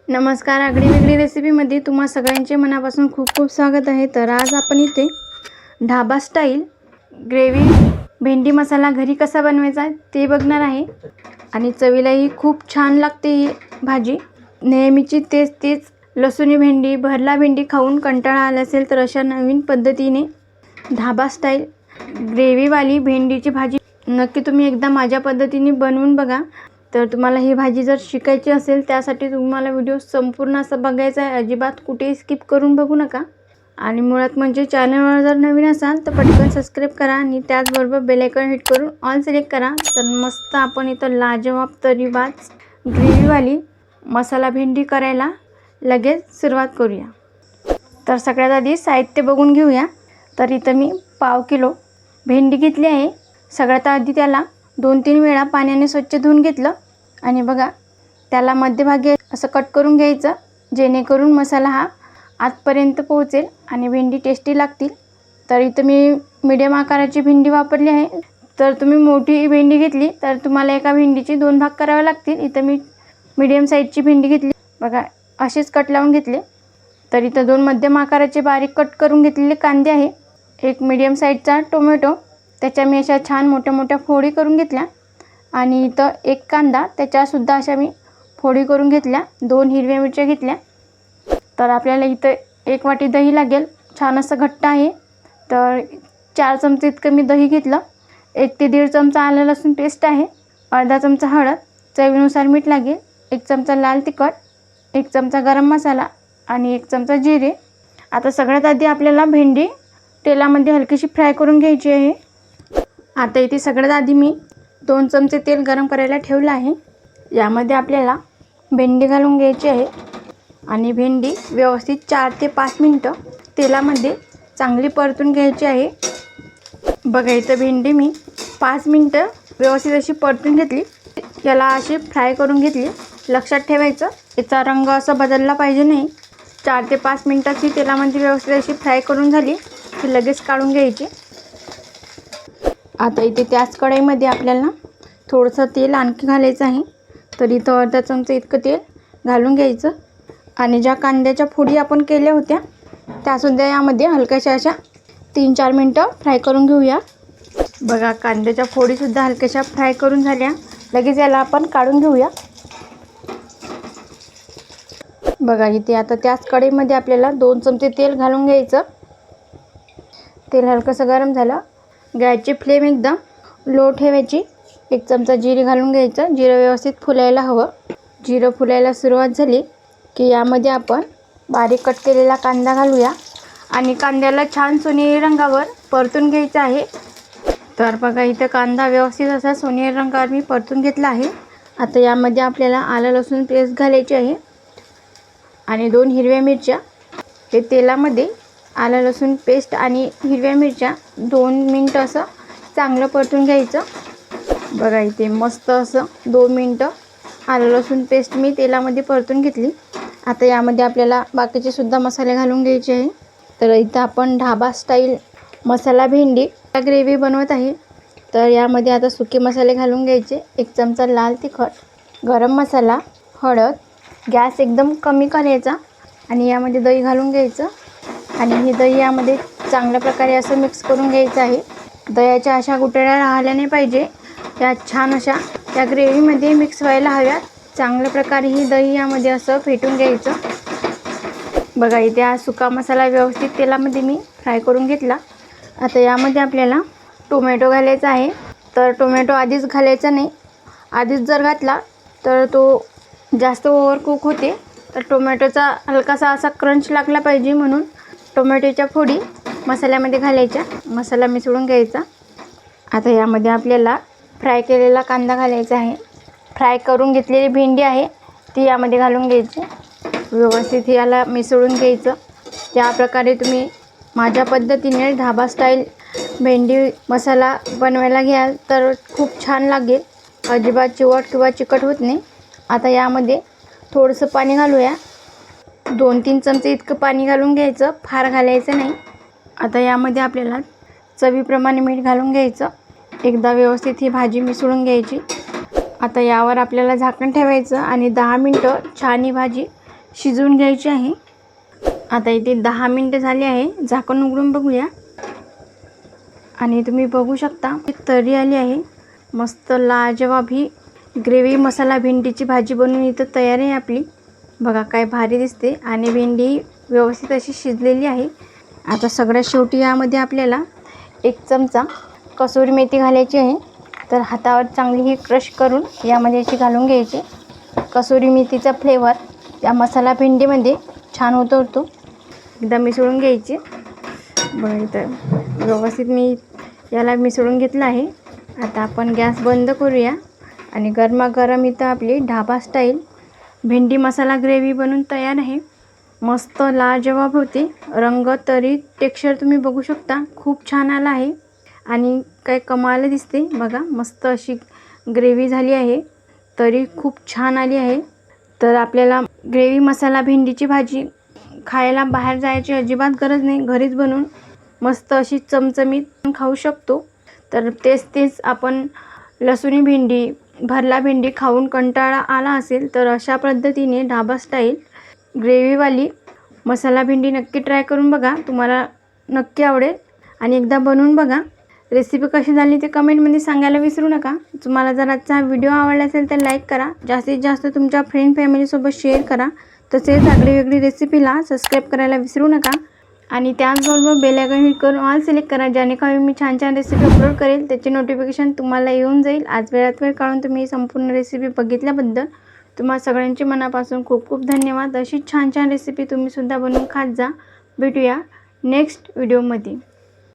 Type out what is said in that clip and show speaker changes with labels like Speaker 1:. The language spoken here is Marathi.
Speaker 1: नमस्कार. आगळी वेगळी रेसिपीमध्ये तुम्हा सगळ्यांचे मनापासून खूप खूप स्वागत आहे. तर आज आपण इथे ढाबा स्टाईल ग्रेव्ही भेंडी मसाला घरी कसा बनवायचा ते बघणार आहे. आणि चवीलाही खूप छान लागते ही भाजी. नेहमीची तेच लसूणी भेंडी, भरला भेंडी खाऊन कंटाळा आला असेल तर अशा नवीन पद्धतीने ढाबा स्टाईल ग्रेव्हीवाली भेंडीची भाजी नक्की तुम्ही एकदा माझ्या पद्धतीने बनवून बघा. तर तुम्हाला ही भाजी जर शिकायची असेल त्यासाठी तुम्हाला व्हिडिओ संपूर्ण असा बघायचा आहे. अजिबात कुठेही स्किप करून बघू नका. आणि मुळात म्हणजे चॅनलवर जर नवीन असाल तर पटकन सबस्क्राईब करा आणि त्याचबरोबर बेल आयकॉन हिट करून ऑल सिलेक्ट करा. तर मस्त आपण इथं लाजवाब तरीवाच ग्रेव्हीवाली मसाला भेंडी करायला लगेच सुरुवात करूया. तर सगळ्यात आधी साहित्य बघून घेऊया. तर इथं मी पाव किलो भेंडी घेतली आहे. सगळ्यात आधी त्याला 2-3 वेळा पाण्याने स्वच्छ धुवून घेतलं आणि बघा त्याला मध्यभागी असं कट करून घ्यायचं, जेणेकरून मसाला हा आतपर्यंत पोहोचेल आणि भेंडी टेस्टी लागतील. तर इथं मी मीडियम आकाराची भेंडी वापरली आहे. तर तुम्ही मोठी भेंडी घेतली तर तुम्हाला एका भेंडीचे 2 भाग करावे लागतील. इथं मी मीडियम साईजची भेंडी घेतली. बघा असेच कट लावून घेतले. तर इथं 2 मध्यम आकाराचे बारीक कट करून घेतलेले कांदे आहे. एक मीडियम साईजचा टोमॅटो, त्याच्या मी अशा छान मोठ्या मोठ्या फोडी करून घेतल्या. आणि इथं एक कांदा, त्याच्यासुद्धा अशा मी फोडी करून घेतल्या. 2 हिरव्या मिरच्या घेतल्या. तर आपल्याला इथं 1 वाटी दही लागेल. छान असं घट्ट आहे. तर 4 चमचे इतकं मी दही घेतलं. 1 ते 1.5 चमचा आलं लसूण पेस्ट आहे. अर्धा चमचा हळद, चवीनुसार मीठ लागेल. 1 चमचा लाल तिखट, 1 चमचा गरम मसाला आणि 1 चमचा जिरे. आता सगळ्यात आधी आपल्याला भेंडी तेलामध्ये हलकीशी फ्राय करून घ्यायची आहे. आता इथे सगळ्यात आधी मी 2 चमचे तेल गरम करायला ठेवलं आहे. यामध्ये आपल्याला भेंडी घालून घ्यायची आहे आणि भेंडी व्यवस्थित 4 ते 5 मिनटं तेलामध्ये चांगली परतून घ्यायची आहे. बघा इथं भेंडी मी 5 मिनटं व्यवस्थित अशी परतून घेतली. याला अशी फ्राय करून घेतली. लक्षात ठेवायचं याचा रंग असा बदलला पाहिजे नाही. 4 ते 5 मिनटाची तेलामध्ये व्यवस्थित अशी फ्राय करून झाली की लगेच काढून घ्यायची. आता इथे त्याच कढईमध्ये आपल्याला थोडंसं तेल आणखी घालायचं आहे. तर इथं अर्धा चमचा इतकं तेल घालून घ्यायचं आणि ज्या कांद्याच्या फोडी आपण केल्या होत्या त्यासुद्धा यामध्ये हलक्याशा अशा 3-4 मिनटं फ्राय करून घेऊया. बघा कांद्याच्या फोडीसुद्धा हलक्याशा फ्राय करून झाल्या. लगेच याला आपण काढून घेऊया. बघा इथे आता त्याच कढईमध्ये आपल्याला 2 चमचे तेल घालून घ्यायचं. तेल हलकंसं गरम झालं. गॅसची फ्लेम एकदम लो ठेवायची. 1 चमचा जिरे घालून घ्यायचं. जिरं व्यवस्थित फुलायला हवं. जिरं फुलायला सुरुवात झाली की यामध्ये आपण बारीक कट केलेला कांदा घालूया आणि कांद्याला छान सोनेरी रंगावर परतून घ्यायचं आहे. तर बघा इथं कांदा व्यवस्थित असा सोनेरी रंगावर मी परतून घेतला आहे. आता यामध्ये आपल्याला आलं लसूण पेस्ट घालायची आहे आणि 2 हिरव्या मिरच्या. हे तेलामध्ये आलं लसूण पेस्ट आणि हिरव्या मिरच्या 2 मिनटं असं चांगलं परतून घ्यायचं. बघा इथे मस्त असं 2 मिनटं आलं लसूण पेस्ट मी तेलामध्ये परतून घेतली. आता यामध्ये आपल्याला बाकीचे सुद्धा मसाले घालून घ्यायचे आहे. तर इथं आपण ढाबा स्टाईल मसाला भेंडी ग्रेव्ही बनवत आहे. तर यामध्ये आता सुके मसाले घालून घ्यायचे. 1 चमचा लाल तिखट, गरम मसाला, हळद. गॅस एकदम कमी करायचा आणि यामध्ये दही घालून घ्यायचं आणि हे दही यामध्ये चांगल्या प्रकारे असं मिक्स करून घ्यायचं आहे. दह्याच्या अशा गुठळ्या राहिल्या नाही पाहिजे. या छान अशा त्या ग्रेव्हीमध्ये मिक्स व्हायला हव्यात. चांगल्या प्रकारे ही दही यामध्ये असं फेटून घ्यायचं. बघा इथे हा सुका मसाला व्यवस्थित तेलामध्ये मी फ्राय करून घेतला. आता यामध्ये आपल्याला टोमॅटो घालायचा आहे. तर टोमॅटो आधीच घालायचा नाही. आधीच जर घातला तर तो जास्त ओव्हर कुक होते. तर टोमॅटोचा हलकासा असा क्रंच लागला पाहिजे म्हणून टोमॅटोच्या फोडी मसाल्यामध्ये घालायच्या. मसाला मिसळून घ्यायचा. आता यामध्ये आपल्याला फ्राय केलेला कांदा घालायचा आहे. फ्राय करून घेतलेली भेंडी आहे ती यामध्ये घालून घ्यायची. व्यवस्थित याला मिसळून घ्यायचं. या प्रकारे तुम्ही माझ्या पद्धतीने ढाबा स्टाईल भेंडी मसाला बनवायला घ्याल तर खूप छान लागेल. अजिबात चिवट किंवा चिकट होत नाही. आता यामध्ये थोडंसं पाणी घालूया. 2-3 चमचे इतकं पाणी घालून घ्यायचं, फार घालायचं नाही. आता यामध्ये आपल्याला चवीप्रमाणे मीठ घालून घ्यायचं. एकदा व्यवस्थित ही भाजी मिसळून घ्यायची. आता यावर आपल्याला झाकण ठेवायचं आणि 10 मिनटं छान ही भाजी शिजवून घ्यायची आहे। आता इथे 10 मिनिटे झाली आहे, झाकण उघडून बघूया आणि तुम्ही बघू शकता तरी आली आहे। मस्त लाजवाब ही ग्रेव्ही मसाला भेंडीची भाजी बनवून इथं तयार आहे आपली। बघा काय भारी दिसते आणि भेंडी व्यवस्थित अशी शिजलेली आहे। आता सगळ्यात शेवटी यामध्ये आपल्याला 1 चमचा कसुरी मेथी घालायची आहे। तर हातावर चांगली ही क्रश करून यामध्ये अशी घालून घ्यायची। कसुरी मेथीचा फ्लेवर या मसाला भेंडीमध्ये छान उतरतो। एकदा मिसळून घ्यायची। बघा इथं व्यवस्थित मी याला मिसळून घेतलं आहे। आता आपण गॅस बंद करूया आणि गरमागरम इथं आपली ढाबा स्टाईल भेंडी मसाला ग्रेव्ही बनून तयार आहे। मस्त लाजवाब होते। रंग तरी टेक्स्चर तुम्ही बघू शकता, खूप छान आला आहे आणि काय कमाल दिसते। बघा मस्त अशी ग्रेव्ही झाली आहे, तरी खूप छान आली आहे। तर आपल्याला ग्रेव्ही मसाला भेंडीची भाजी खायला बाहेर जायची अजिबात गरज नाही, घरीच बनवून मस्त अशी चमचमीत खाऊ शकतो। तर तेच आपण लसूणी भेंडी, भरला भेंडी खाऊन कंटाळा आला असेल तर अशा पद्धतीने ढाबा स्टाईल ग्रेव्हीवाली मसाला भेंडी नक्की ट्राय करून बघा, तुम्हाला नक्की आवडेल आणि एकदा बनवून बघा। रेसिपी कशी झाली ते कमेंटमध्ये सांगायला विसरू नका। तुम्हाला जर आजचा व्हिडिओ आवडला असेल तर लाईक करा, जास्तीत जास्त तुमच्या फ्रेंड फॅमिलीसोबत शेअर करा। तसेच आगळी वेगळी रेसिपीला सबस्क्राईब करायला विसरू नका आणि त्याचबरोबर बेल आयकॉन हिट करून ऑल सिलेक्ट करा, जेणेकरून मी छान छान रेसिपी अपलोड करेल त्याची नोटिफिकेशन तुम्हाला येऊन जाईल। आज वेळात वेळ काढून तुम्ही संपूर्ण रेसिपी बघितल्याबद्दल तुम्हा सगळ्यांचे मनापासून खूप खूप धन्यवाद। अशी छान छान रेसिपी तुम्ही सुद्धा बनवून खात जा। भेटूया नेक्स्ट व्हिडिओमध्ये।